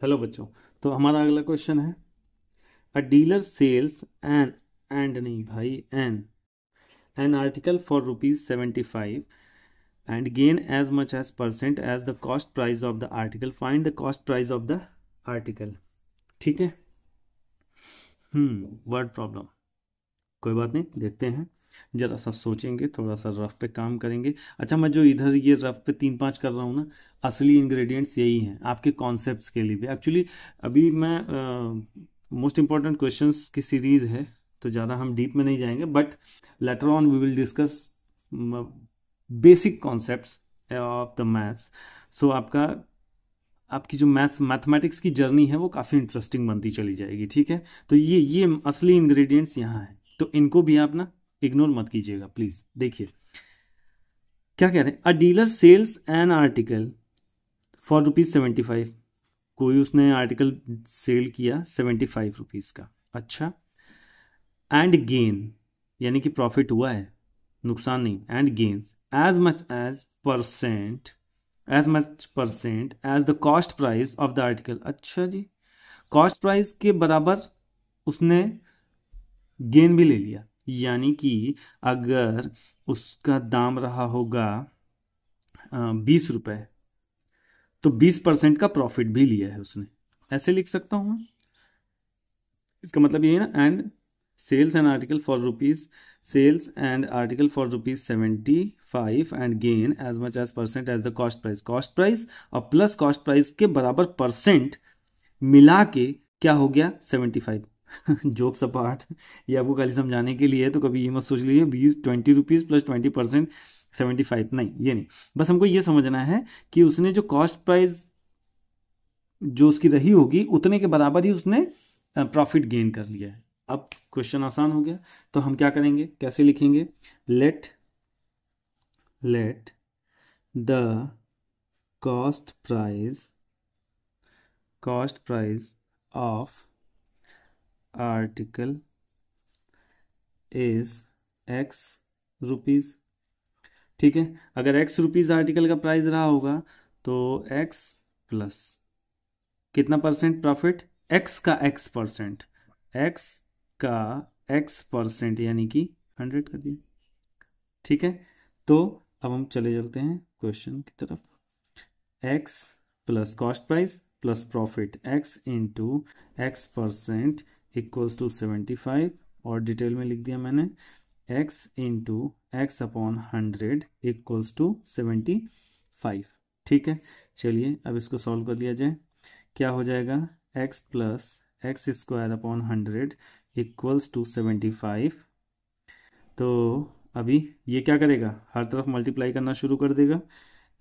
Hello बच्चों। तो हमारा अगला क्वेश्चन है अ डीलर सेल्स एंड नहीं भाई N article for ₹75 and gain as much as percent as the cost price of the article. Find the cost price of the article. ठीक है। Word problem, कोई बात नहीं, देखते हैं। जरा सा सोचेंगे, थोड़ा सा रफ पे काम करेंगे। अच्छा, मैं जो इधर ये रफ पे 3-5 कर रहा हूँ ना, असली इंग्रेडिएंट्स यही हैं आपके कॉन्सेप्ट्स के लिए भी। एक्चुअली अभी मैं मोस्ट इंपॉर्टेंट क्वेश्चंस की सीरीज है, तो ज़्यादा हम डीप में नहीं जाएंगे, but later on we will discuss basic concepts of the maths. So आपकी जो मैथमेटिक्स की जर्नी है वो काफ़ी इंटरेस्टिंग बनती चली जाएगी। ठीक है, तो ये असली इंग्रेडिएंट्स यहाँ हैं, तो इनको भी आप ना इग्नोर मत कीजिएगा प्लीज। देखिए क्या कह रहे हैं, a dealer sells an article for ₹75। कोई उसने आर्टिकल सेल किया ₹75 का। अच्छा, एंड गेन यानी कि प्रॉफिट हुआ है, नुकसान नहीं। And gains as much percent as the cost price of the article. अच्छा जी, कॉस्ट प्राइस के बराबर उसने गेन भी ले लिया, यानी कि अगर उसका दाम रहा होगा 20 रुपए, तो 20% का प्रॉफिट भी लिया है उसने। ऐसे लिख सकता हूं मैं। इसका मतलब ये है ना, and sells and article for ₹75 and gain as much as percent as the cost price और प्लस कॉस्ट प्राइस के बराबर परसेंट मिला के क्या हो गया 75। जोक सपाट, ये आपको खाली समझाने के लिए है, तो कभी ये मत सोच लीजिए ₹20 प्लस 20% 75, नहीं, ये नहीं। बस हमको ये समझना है कि उसने जो कॉस्ट प्राइस जो उसकी रही होगी उतने के बराबर ही उसने प्रॉफिट गेन कर लिया है। अब क्वेश्चन आसान हो गया, तो हम क्या करेंगे, कैसे लिखेंगे, let the cost price of article is X rupees. ठीक है, अगर X रुपीज आर्टिकल का प्राइस रहा होगा तो X प्लस कितना परसेंट प्रॉफिट, X का X परसेंट यानी कि 100 कर दिया। ठीक है, तो अब हम चले चलते हैं क्वेश्चन की तरफ। X plus cost price plus profit X into X percent equals to 75, और डिटेल में लिख दिया मैंने x into x upon 100 equals to 75। ठीक है, चलिए अब इसको सॉल्व कर लिया जाए। क्या हो जाएगा, x plus x square upon 100 equals to 75। तो अभी ये क्या करेगा, हर तरफ मल्टीप्लाई करना शुरू कर देगा,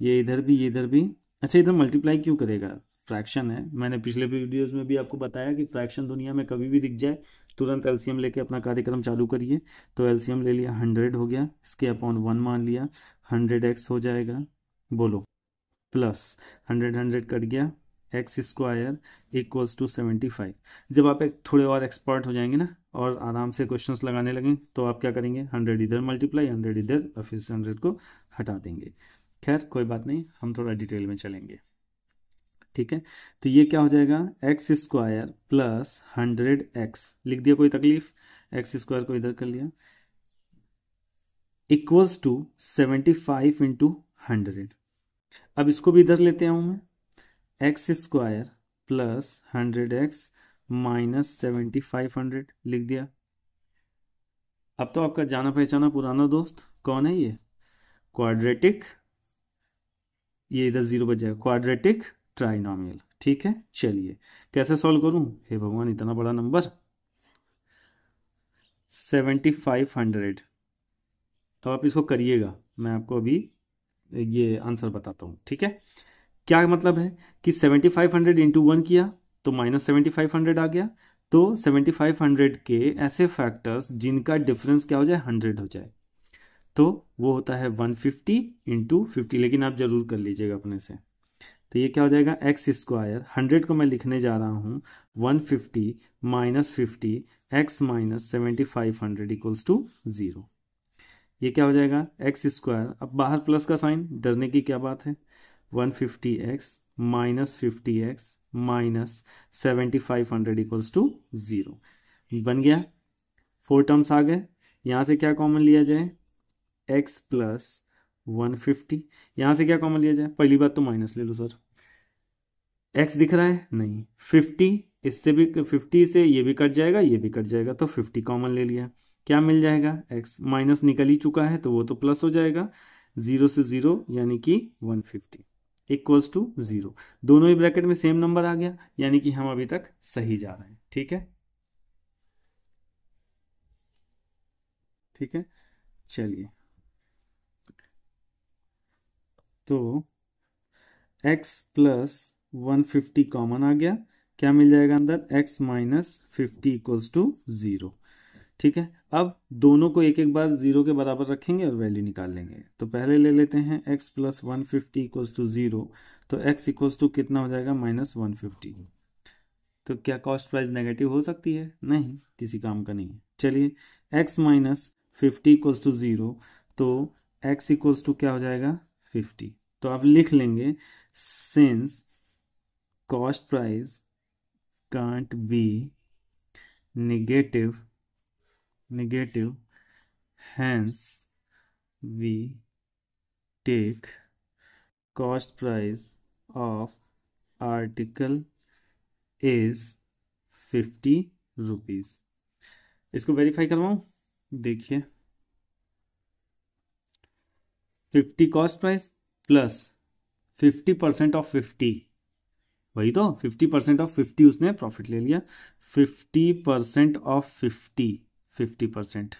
ये इधर भी ये इधर भी। अच्छा, इधर मल्टीप्लाई क्यों करेगा, फ्रैक्शन है। मैंने पिछले वीडियोस में भी आपको बताया कि फ्रैक्शन दुनिया में कभी भी दिख जाए तुरंत एलसीएम लेके अपना कार्यक्रम चालू करिए। तो एलसीएम ले लिया, 100 हो गया, इसके अपॉन 1 मान लिया, 100x हो जाएगा, बोलो, प्लस 100 कट गया, एक्स स्क्वायर इक्वल्स टू 75। जब आप एक थोड़े और एक्सपर्ट हो जाएंगे ना और आराम से क्वेश्चंस लगाने लगें, तो आप क्या करेंगे, 100 इधर मल्टीप्लाई 100 इधर और फिर से 100 को हटा देंगे। खैर कोई बात नहीं, हम थोड़ा डिटेल में चलेंगे। ठीक है, तो ये क्या हो जाएगा, एक्स स्क्वायर प्लस 100x लिख दिया, कोई तकलीफ, एक्स स्क्वायर को इधर कर लिया, इक्वल्स टू 75 इंटू 100। अब इसको भी इधर लेते आऊं मैं, x square plus 100x minus 7500 लिख दिया। अब तो आपका जाना पहचाना पुराना दोस्त कौन है, ये क्वाड्रेटिक, ये इधर 0 बच जाएगा, क्वाड्रेटिक ट्राइनोमियल। ठीक है, चलिए कैसे सॉल्व करूं, हे भगवान इतना बड़ा नंबर 7500। तो आप इसको करिएगा, मैं आपको अभी ये आंसर बताता हूं। ठीक है, क्या मतलब है कि 7500 इंटू 1 किया तो माइनस 7500 आ गया। तो 7500 के ऐसे फैक्टर्स जिनका डिफरेंस क्या हो जाए, 100 हो जाए, तो वो होता है 150 इंटू 50। लेकिन आप जरूर कर लीजिएगा अपने से। तो ये क्या हो जाएगा, एक्स स्क्वायर 100 को मैं लिखने जा रहा हूँ 150 minus 50 x minus 7500 equals to 0। ये क्या हो जाएगा, एक्स स्क्वायर, अब बाहर प्लस का साइन, डरने की क्या बात है, 150x minus 50x minus 7500 equals to 0 बन गया। 4 टर्म्स आ गए। यहाँ से क्या कॉमन लिया जाए, x प्लस 150। यहाँ से क्या कॉमन लिया जाए, पहली बात तो माइनस ले लो सर, x दिख रहा है नहीं, 50 इससे भी 50 से ये भी कट जाएगा ये भी कट जाएगा, तो 50 कॉमन ले लिया। क्या मिल जाएगा, x माइनस निकल ही चुका है तो वो तो प्लस हो जाएगा, 0 से 0 यानी कि 150 इक्वल्स टू 0। दोनों ही ब्रैकेट में सेम नंबर आ गया, यानी कि हम अभी तक सही जा रहे हैं। ठीक है, ठीक है, चलिए। तो x प्लस 150 कॉमन आ गया, क्या मिल जाएगा अंदर, x माइनस 50 इक्वल्स टू 0। ठीक है, अब दोनों को एक एक बार 0 के बराबर रखेंगे और वैल्यू निकाल लेंगे। तो पहले ले लेते हैं x प्लस 150 इक्वल्स टू 0, तो x इक्वल्स टू कितना हो जाएगा, माइनस 150। तो क्या कॉस्ट प्राइस नेगेटिव हो सकती है, नहीं, किसी काम का नहीं है। चलिए, x माइनस 50 इक्वल्स टू 0, तो x इक्वल्स टू क्या हो जाएगा, 50। तो आप लिख लेंगे, since cost price can't be negative, hence we take cost price of article is 50 rupees। इसको वेरीफाई करवाऊं, देखिए 50 कॉस्ट प्राइस प्लस 50% ऑफ 50, वही तो 50% ऑफ 50 उसने प्रॉफिट ले लिया, 50% ऑफ 50%।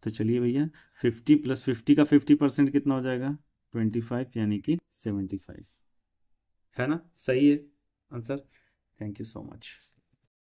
तो चलिए भैया, 50 प्लस 50 का 50% कितना हो जाएगा, 25, यानी कि 75। है ना, सही है answer. Thank you so much.